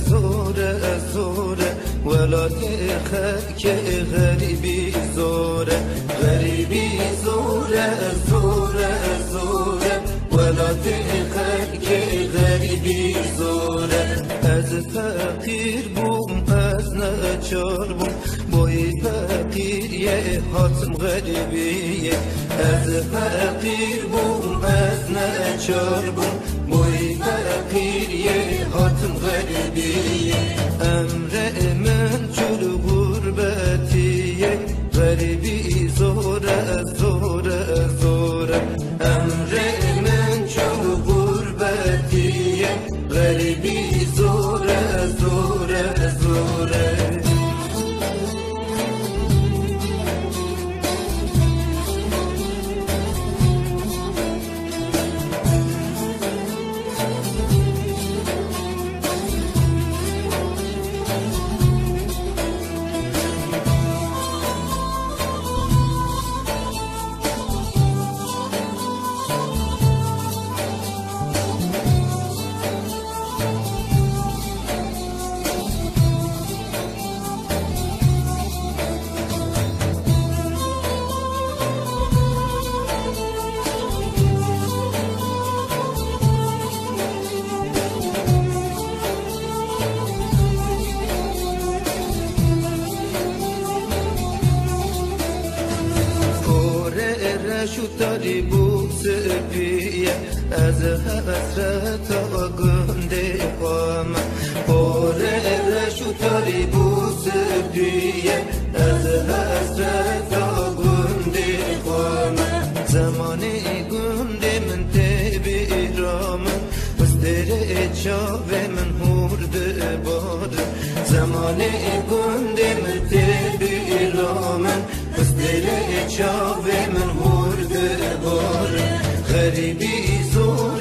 زوره زوره ولات خلک غریبی زوره غریبی زوره زوره زوره ولات خلک غریبی زوره از فقیر بوم از ناچار بوم بوی فقیر یه حاتم غریبیه از فقیر بوم از ناچار بوم بوی فقیر یه حاتم غریبیه امر من چول غربتیه غریبی زوره زوره زوره امر من چول غربتیه غریبی زوره زوره زوره شو داری بوس پیه از حسرت و گنده خواهم پاره شو داری بوس پیه از حسرت و گنده خواهم زمانی گنده من تبی رامن مستر چاوه من هورده بار زمانی گنده من تبی رامن مستر چاوه من غریبی زور